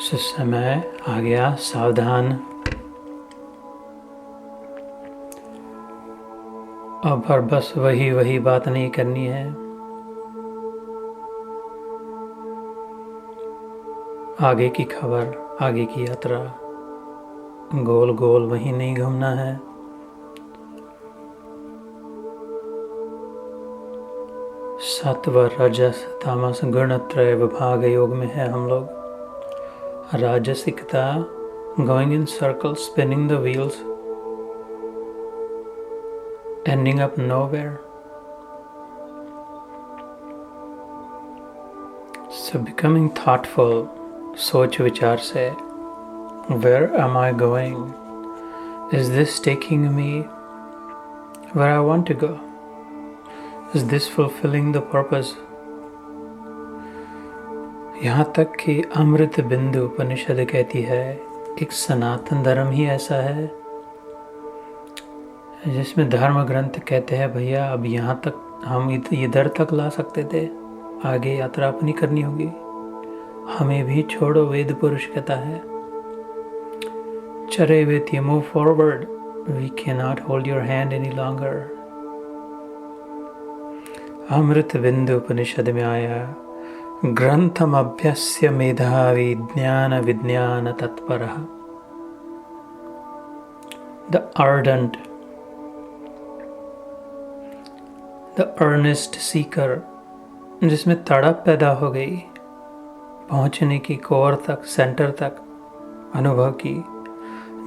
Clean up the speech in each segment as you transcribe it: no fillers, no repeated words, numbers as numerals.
समय आ गया सावधान। अब पर बस वही बात नहीं करनी है। आगे की खबर, आगे की यात्रा, गोल गोल वहीं नहीं घूमना है। सत्व रजस तामस गुणत्रय विभाग योग में है हम लोग। राजसिकता, going in circles, spinning the wheels, ending up nowhere. So becoming thoughtful, सोच विचार से, where am I going? Is this taking me where I want to go? Is this fulfilling the purpose? यहाँ तक कि अमृत बिंदु उपनिषद कहती है एक सनातन धर्म ही ऐसा है जिसमें धर्म ग्रंथ कहते हैं भैया अब यहाँ तक हम इधर तक ला सकते थे, आगे यात्रा अपनी करनी होगी, हमें भी छोड़ो। वेद पुरुष कहता है चरे वेती move forward, we can not hold your hand any longer. Amrit Bindu Upanishad में आया ग्रंथम अभ्यस्य मेधावी ज्ञान विज्ञान तत्परः, the ardent, the earnest seeker, जिसमें तड़प पैदा हो गई पहुंचने की कोर तक, सेंटर तक अनुभव की,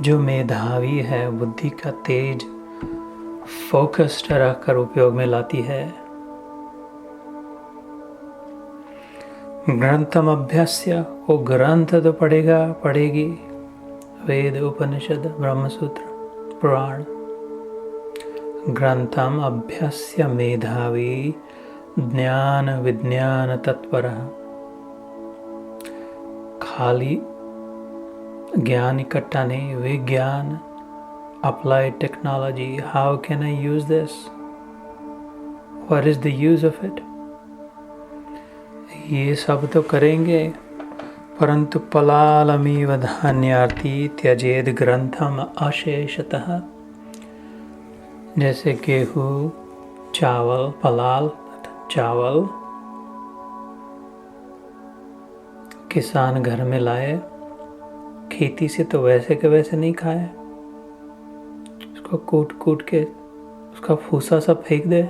जो मेधावी है, बुद्धि का तेज फोकस्ड रखकर उपयोग में लाती है। ग्रंथम अभ्यास्य, वो ग्रंथ तो पढ़ेगी, वेद उपनिषद ब्रह्मसूत्र पुराण। ग्रंथम अभ्यास्य मेधावी ज्ञान विज्ञान तत्परः, खाली ज्ञान इकट्ठा नहीं, विज्ञान, applied technology, how can I use this, what is the use of it, ये सब तो करेंगे, परंतु पलालमीव धान्यार्थी त्यजेद ग्रंथम अशेषतः। जैसे गेहूँ, चावल, पलाल चावल किसान घर में लाए, खेती से तो वैसे के वैसे नहीं खाए, उसको कूट कूट के उसका फूसा सब फेंक दे,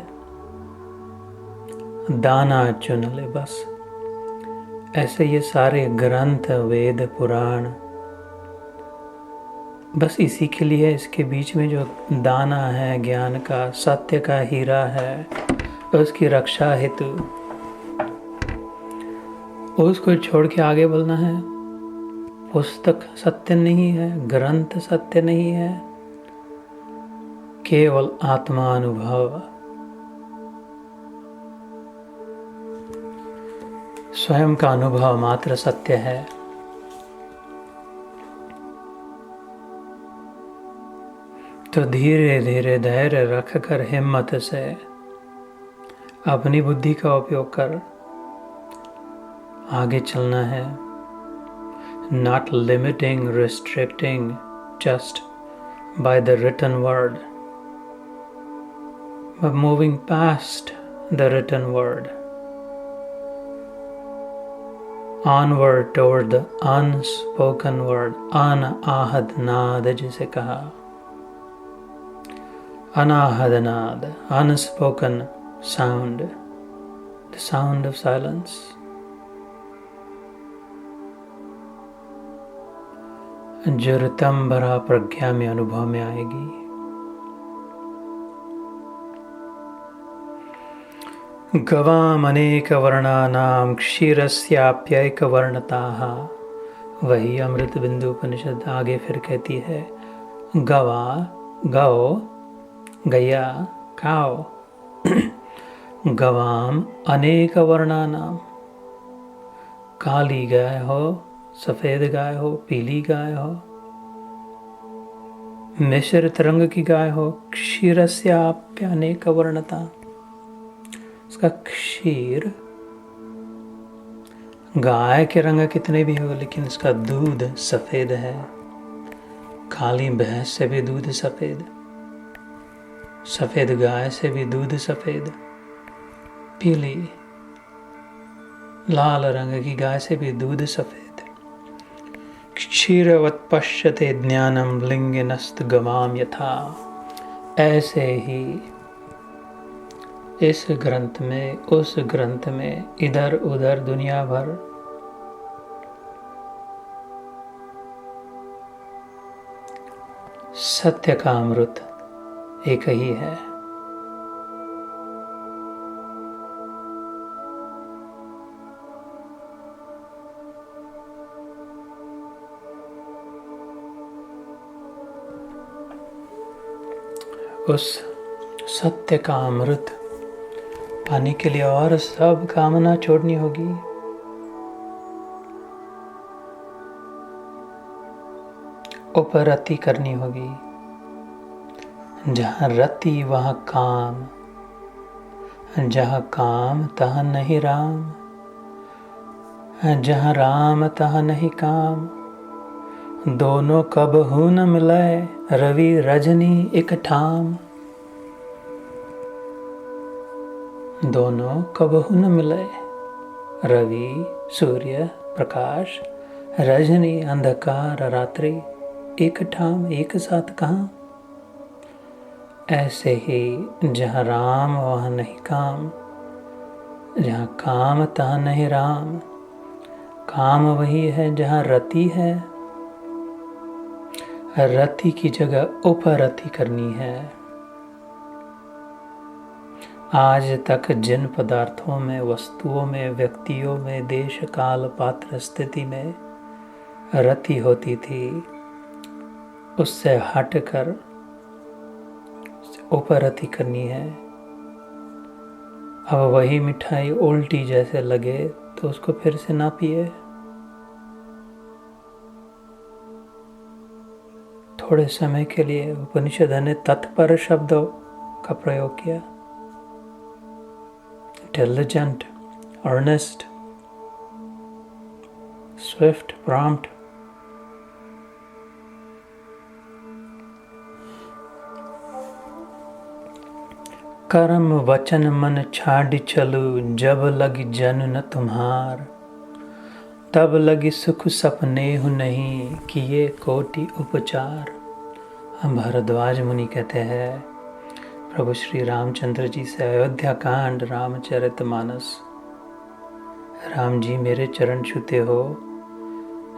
दाना चुन ले बस। ऐसे ये सारे ग्रंथ, वेद, पुराण बस इसी के लिए, इसके बीच में जो दाना है ज्ञान का, सत्य का हीरा है, उसकी रक्षा हेतु उसको छोड़ के आगे बढ़ना है। पुस्तक सत्य नहीं है, ग्रंथ सत्य नहीं है, केवल आत्मानुभव, स्वयं का अनुभव मात्र सत्य है। तो धीरे धीरे धैर्य रखकर हिम्मत से अपनी बुद्धि का उपयोग कर आगे चलना है। Not limiting, restricting just by the written word, but moving past the written word, onward toward the unspoken word, अनाहद नाद जिसे कहा, अनाहद नाद, unspoken sound, the sound of silence. जो ऋतंभरा प्रज्ञा में अनुभव में आएगी। गवाम अनेक वर्णानाम क्षीरस्याप्यैक वर्णताः, वही अमृत बिंदु उपनिषद आगे फिर कहती है गवा, गौ, गैया, काव, गवाम अनेक वर्णानाम, काली गाय हो, सफेद गाय हो, पीली गाय हो, मिश्रित रंग की गाय हो, क्षीरस्याप्य अनेक वर्णता, उसका क्षीर गाय के रंग कितने भी हो, लेकिन इसका दूध सफ़ेद है। काली भैंस से भी दूध सफ़ेद, सफ़ेद गाय से भी दूध सफ़ेद, पीली लाल रंग की गाय से भी दूध सफ़ेद। क्षीरवत् पश्यते ज्ञानम लिंगिनस्त गवाम यथा। ऐसे ही इस ग्रंथ में, उस ग्रंथ में, इधर उधर दुनिया भर सत्य का अमृत एक ही है। उस सत्य का अमृत पाने के लिए और सब कामना छोड़नी होगी। उपरति करनी होगी। जहाँ रति वहाँ काम, जहाँ काम तहाँ नहीं राम, जहाँ राम तहाँ नहीं काम। दोनों कबहू न मिले, रवि रजनी एक ठाम। दोनों कबहू न मिले, रवि सूर्य प्रकाश, रजनी अंधकार रात्रि, एक ठाम एक साथ कहाँ। ऐसे ही जहाँ राम वहाँ नहीं काम, जहाँ काम तहाँ नहीं राम। काम वही है जहाँ रति है, रति की जगह उपरति करनी है। आज तक जिन पदार्थों में, वस्तुओं में, व्यक्तियों में, देश काल पात्र स्थिति में रति होती थी, उससे हटकर उपरति करनी है। अब वही मिठाई उल्टी जैसे लगे तो उसको फिर से ना पिए। थोड़े समय के लिए उपनिषद ने तत्पर शब्द का प्रयोग किया। Intelligent, earnest, swift, prompt. कर्म वचन मन छाड़ चलू, जब लगी जन न तुम्हार। तब लगी सुख सपने हूँ नहीं, किए कोटि उपचार। हम भारद्वाज मुनि कहते हैं प्रभु श्री रामचंद्र जी से, अयोध्या कांड रामचरितमानस। राम जी मेरे चरण छूते हो,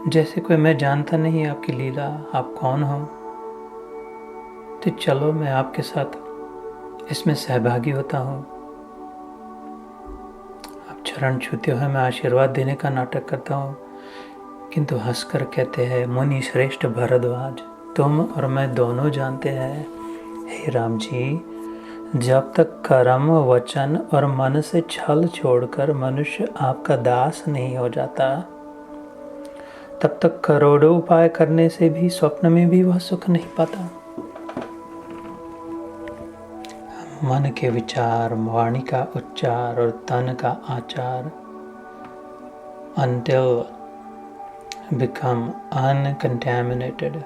जैसे कोई मैं जानता नहीं आपकी लीला, आप कौन हो, तो चलो मैं आपके साथ इसमें सहभागी होता हूँ। आप चरण छूते हो, मैं आशीर्वाद देने का नाटक करता हूँ। किंतु हंसकर कहते हैं, मुनि श्रेष्ठ भरद्वाज, तुम और मैं दोनों जानते हैं, हे राम जी, जब तक कर्म वचन और मन से छल छोड़कर मनुष्य आपका दास नहीं हो जाता, तब तक करोड़ों उपाय करने से भी स्वप्न में भी वह सुख नहीं पाता। मन के विचार, वाणी का उच्चार और तन का आचार until become uncontaminated.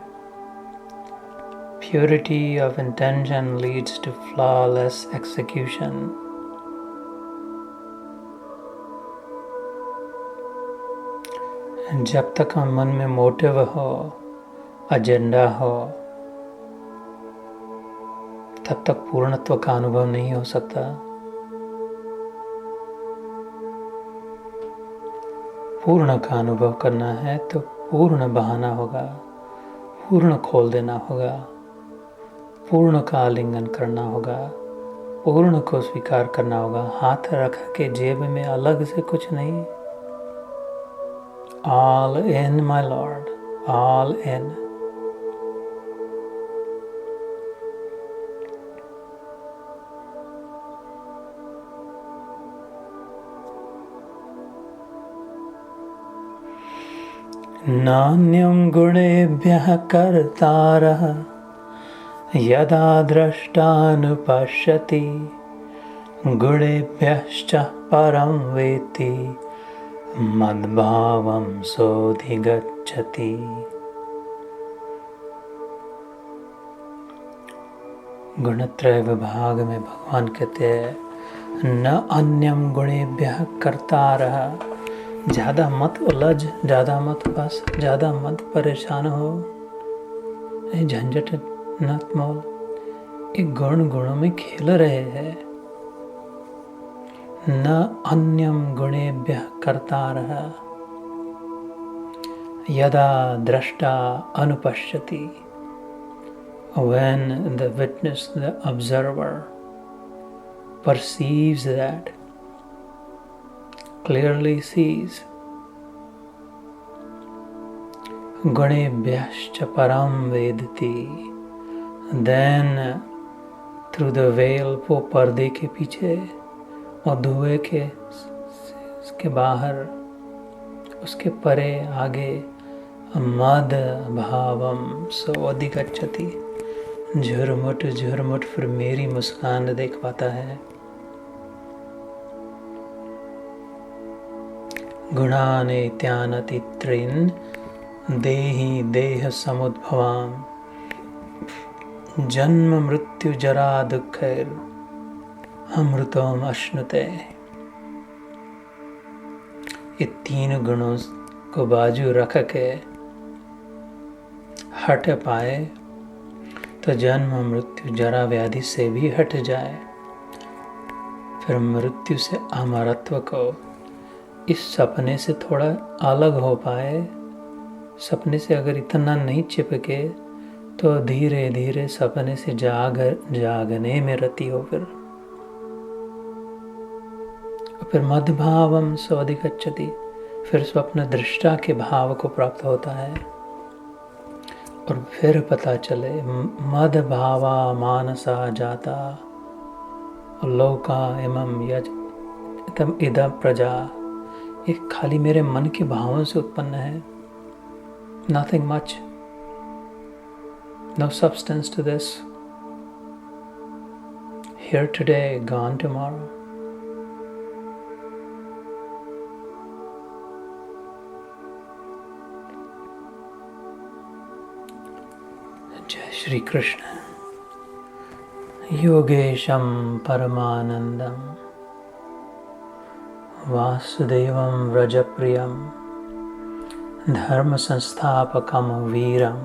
Purity of intention leads to flawless execution. जब तक मन में मोटिव हो, एजेंडा हो, तब तक पूर्णत्व का अनुभव नहीं हो सकता। पूर्ण का अनुभव करना है तो पूर्ण बहाना होगा, पूर्ण खोल देना होगा, पूर्ण का आलिंगन करना होगा, पूर्ण को स्वीकार करना होगा। हाथ रख के जेब में अलग से कुछ नहीं। All in my Lord, all in. नान्यं गुणेभ्यः कर्तारः यदा द्रष्टानुपश्यति, गुणेभ्यश्च परं वेत्ति मद्भावं सोऽधिगच्छति। गुणत्रय विभाग में भगवान कहते हैं न अन्यम गुणेभ्यः कर्तारः। ज़्यादा मत उलझ, ज़्यादा मत फंस, ज़्यादा मत परेशान हो, झंझट न मोल। एक गुणों में खेल रहे हैं। न अन्यम गुणेभ्यः कर्तारः यदा द्रष्टा अनुपश्यति। When the witness, the observer, perceives that, clearly sees, Gunebhyascha param vedati, then through the veil, वो पर्दे के पीछे और धुएं के बाहर, उसके परे आगे मद भावम सोऽधिगच्छति। झुरमुट फिर मेरी मुस्कान देख पाता है। गुणानेत्यानतित्रीन् देहि देह समुद्भवाम् जन्म मृत्यु जरा दुःखैर् अमृतम् अश्नुते। ये तीन गुणों को बाजू रख के हट पाए तो जन्म मृत्यु जरा व्याधि से भी हट जाए। फिर मृत्यु से अमरत्व को इस सपने से थोड़ा अलग हो पाए। सपने से अगर इतना नहीं चिपके तो धीरे धीरे सपने से जागने में रति हो। फिर मद्भावम सोऽधिगच्छति, फिर स्वप्न दृष्टा के भाव को प्राप्त होता है। और फिर पता चले मद भावा मानसा जाता लोका इमं यजतम इदं प्रजा। ये खाली मेरे मन के भावों से उत्पन्न है। Nothing much, no substance to this. Here today, gone tomorrow. जय श्री कृष्ण। योगेशं परमानंदं वासुदेवं व्रजप्रियं धर्म संस्थापकं वीरं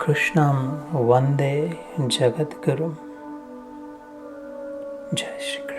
कृष्णं वंदे जगद्गुरुं। जय श्री कृष्ण।